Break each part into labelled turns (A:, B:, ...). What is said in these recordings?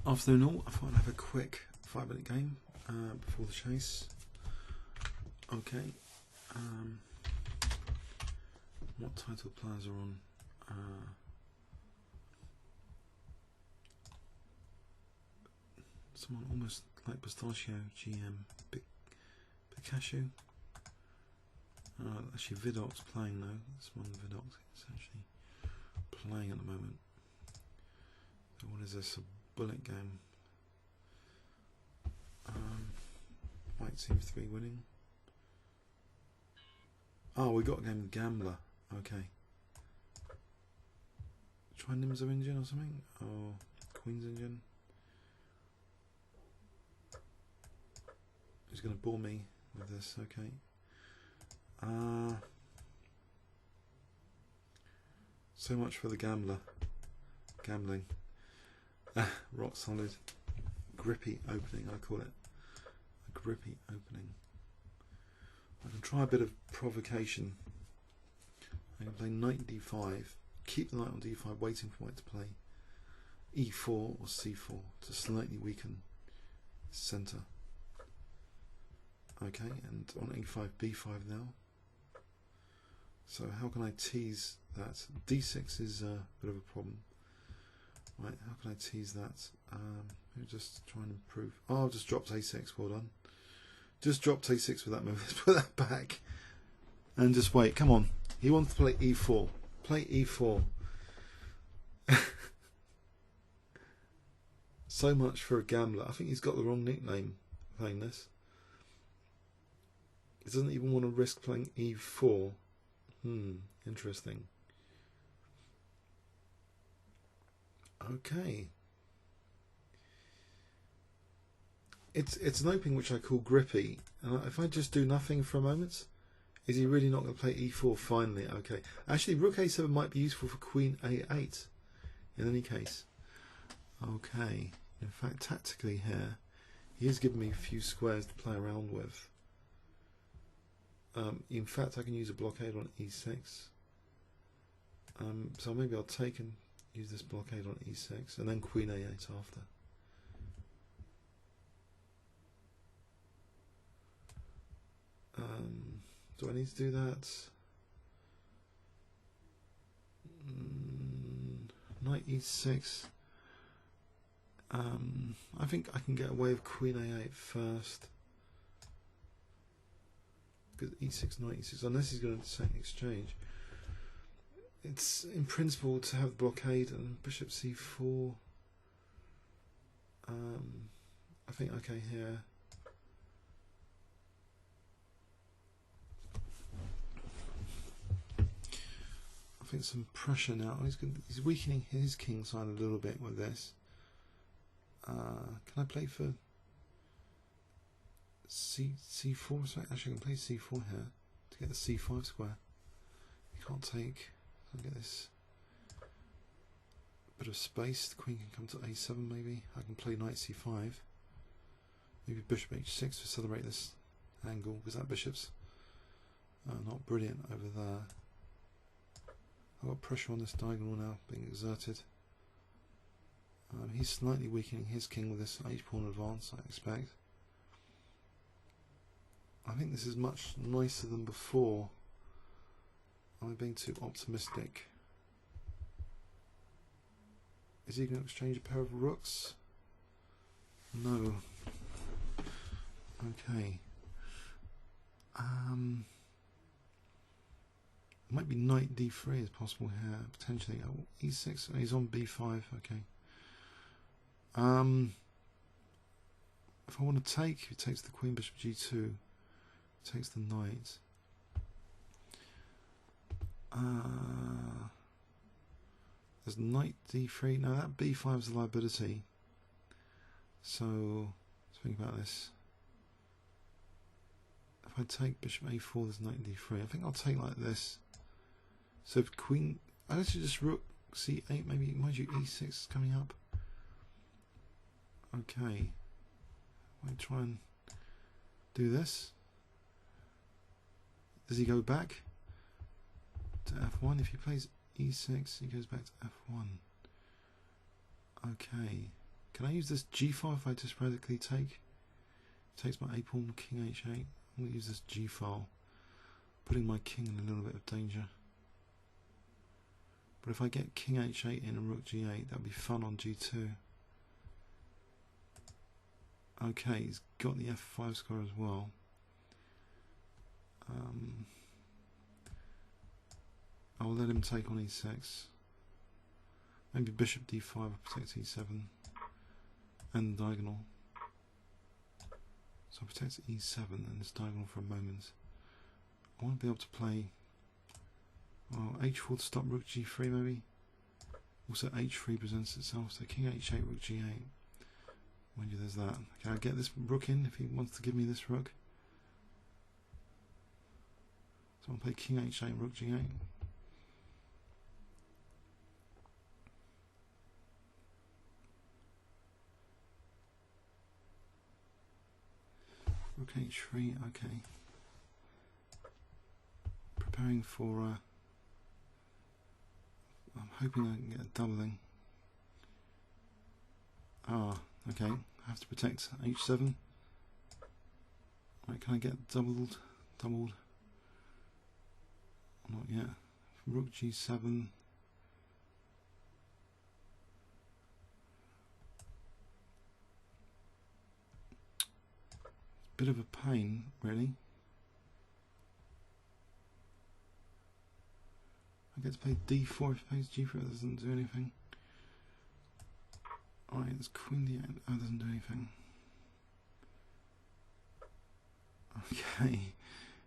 A: Afternoon all, I thought I'd have a quick 5-minute game before the chase. Okay, what title players are on? Someone almost like Pistachio, GM, Pikachu. Actually Vidoc's playing though, that's one Vidoc is actually playing at the moment. So what is this, a bullet game? White seems to be winning. Oh, we got a game with Gambler, okay. Try Nimzo Engine or something? Or Queen's Engine? He's going to bore me with this, okay. So much for the gambling. Rock solid, grippy opening, I call it. A grippy opening. I can try a bit of provocation. I can play knight d5, keep the knight on d5, waiting for white to play e4 or c4 to slightly weaken centre. Okay, and on e5, b5 now. So how can I tease that? d6 is a bit of a problem. Right, how can I tease that? Maybe just try and improve. Oh, I've just dropped a6, well done. Just dropped a6 with that move. Let's put that back. And just wait, come on. He wants to play e4. Play e4. So much for a gambler. I think he's got the wrong nickname playing this. He doesn't even want to risk playing e4. Interesting. Okay. It's an opening which I call grippy. And if I just do nothing for a moment, is he really not going to play e4 finally? Okay. Actually, rook a7 might be useful for queen a8 in any case. Okay. In fact, tactically here, he is giving me a few squares to play around with. In fact, I can use a blockade on e6. So maybe I'll take and use this blockade on e6 and then queen a8 after. Do I need to do that? Knight e6. I think I can get away with queen a8 first. Because e6, knight e6, unless he's going to second exchange. It's in principle to have the blockade and bishop c4. I think okay here. I think some pressure now. He's weakening his king side a little bit with this. Can I play for c4? So actually, I can play c4 here to get the c5 square. You can't take. So I get this bit of space. The queen can come to a7 maybe. I can play knight c5. Maybe bishop h6 to celebrate this angle because that bishop's not brilliant over there. I've got pressure on this diagonal now being exerted. He's slightly weakening his king with this h-pawn advance, I expect. I think this is much nicer than before. Am I being too optimistic? Is he going to exchange a pair of rooks? No. Okay. Might be knight d3 is possible here, potentially. Oh, e6, he's on b5, okay. If I want to take, he takes the queen, bishop g2, takes the knight. There's knight d3. Now that b5 is a liability. So let's think about this. If I take bishop a4, there's knight d3. I think I'll take like this. So if queen, I should just rook c8, maybe, mind you, e6 is coming up. Okay. I try and do this. Does he go back to f1? If he plays e6, he goes back to f1. Okay. Can I use this g-file if I just radically take? Takes my a-pawn, king h8. I'm going to use this g-file, putting my king in a little bit of danger. But if I get king h8 in and rook g8, that'd be fun on g2. Okay, he's got the f5 square as well. I'll let him take on e6. Maybe bishop d5 will protect e7 and diagonal. So I'll protect e7 and this diagonal for a moment. I want to be able to play h4 to stop rook g3 maybe. Also h3 presents itself, so king h8, rook g8. Mind you, there's that. Can I get this rook in if he wants to give me this rook? So I'll play king h8, rook g8. Rook h3, okay. Preparing for, I'm hoping I can get a doubling. Okay, I have to protect h7. Right, can I get doubled? Not yet. Rook g7. Bit of a pain, really. I get to play d4 if he plays g4, it doesn't do anything. Alright, it's queen d8, oh, it doesn't do anything. Okay,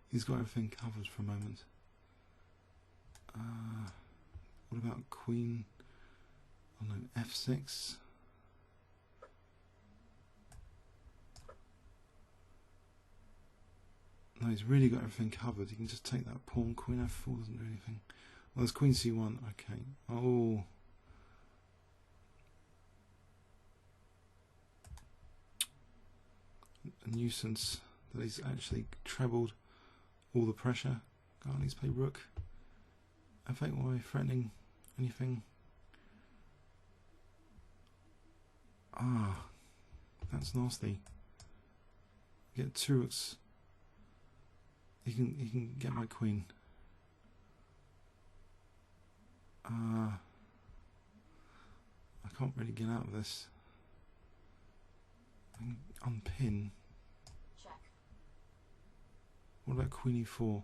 A: he's got everything covered for a moment. What about queen, oh no, f6? No, he's really got everything covered. He can just take that pawn. Queen f4 doesn't do anything. Well, there's queen c1. Okay. Oh. A nuisance that he's actually trebled all the pressure. Go on, he's played rook. f8, why threatening anything? That's nasty. Get two rooks. He can get my queen. I can't really get out of this. I can unpin.
B: Check.
A: What about queen e4?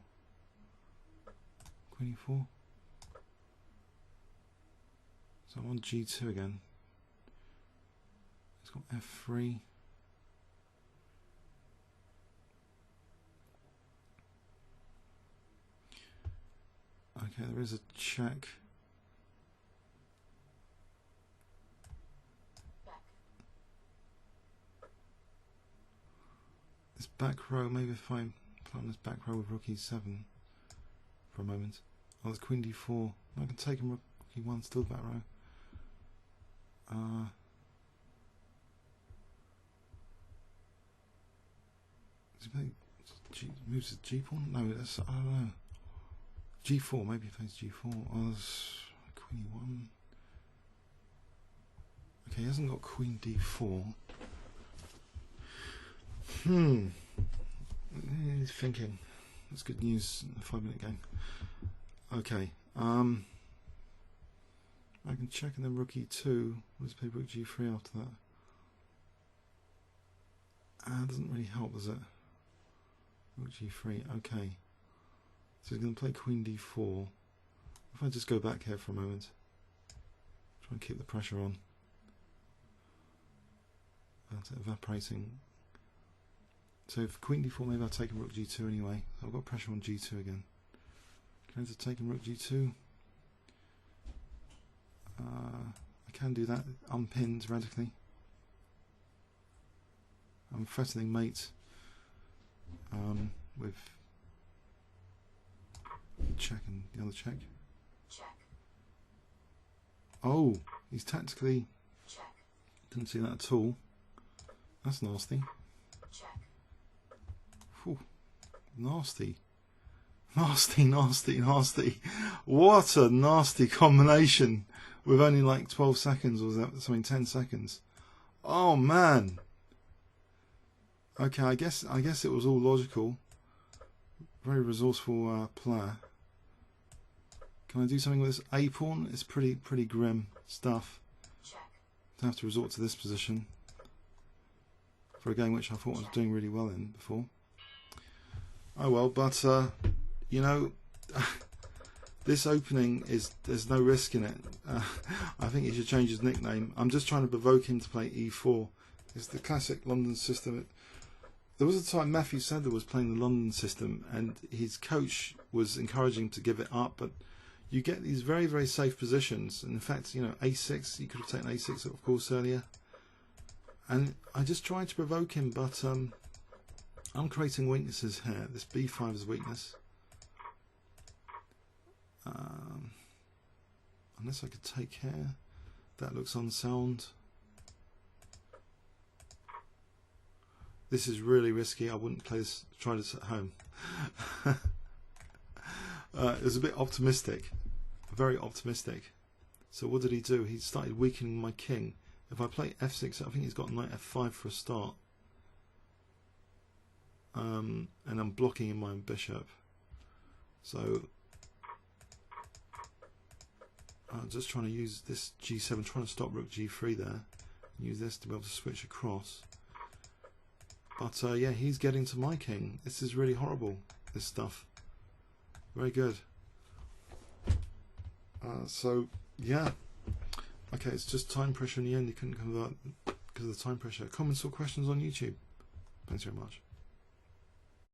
A: Queen e4? So I'm on g2 again. It's got f3. Okay, there is a check.
B: Back.
A: This back row, maybe if I play on this back row with rook e7 for a moment. Oh, there's queen d4. I can take him rook e1, still back row. Does he play moves his g pawn? No, that's, I don't know. g4, maybe he plays g4. Oh, there's queen e1. Okay, he hasn't got queen d4. He's thinking. That's good news in a 5-minute game. Okay, I can check and then rook e2. Let's play rook g3 after that. Doesn't really help, does it? Rook g3, okay. So he's going to play queen d4. If I just go back here for a moment, try and keep the pressure on. That's evaporating. So if queen d4, maybe I'll take rook g2 anyway. I've got pressure on g2 again. Can I just take rook g2? I can do that, unpinned radically. I'm threatening mate with check and the other check.
B: Check.
A: Oh, he's tactically.
B: Check.
A: Didn't see that at all. That's nasty.
B: Check.
A: Whew. Nasty. Nasty, nasty, nasty. What a nasty combination with only like 12 seconds, or was that something, 10 seconds. Oh man. Okay, I guess it was all logical. Very resourceful player. Can I do something with this A pawn? It's pretty grim stuff.
B: Check.
A: To have to resort to this position for a game which I thought I was doing really well in before. Oh well, but you know, this opening there's no risk in it. I think he should change his nickname. I'm just trying to provoke him to play E4. It's the classic London system. There was a time Matthew Sadler was playing the London system, and his coach was encouraging him to give it up, but you get these very safe positions. And in fact, you know, A6, you could have taken A6 of course earlier. And I just tried to provoke him, but I'm creating weaknesses here. This B5 is weakness. Unless I could take care. That looks unsound. This is really risky. I wouldn't try this at home. It was a bit optimistic. Very optimistic. So what did he do? He started weakening my king. If I play F6, I think he's got knight F5 for a start. And I'm blocking in my own bishop. So I'm just trying to use this G7, trying to stop rook G3 there. Use this to be able to switch across. But yeah, he's getting to my king. This is really horrible, this stuff. Very good. So yeah. Okay, it's just time pressure in the end. You couldn't convert because of the time pressure. Comments or questions on YouTube? Thanks very much.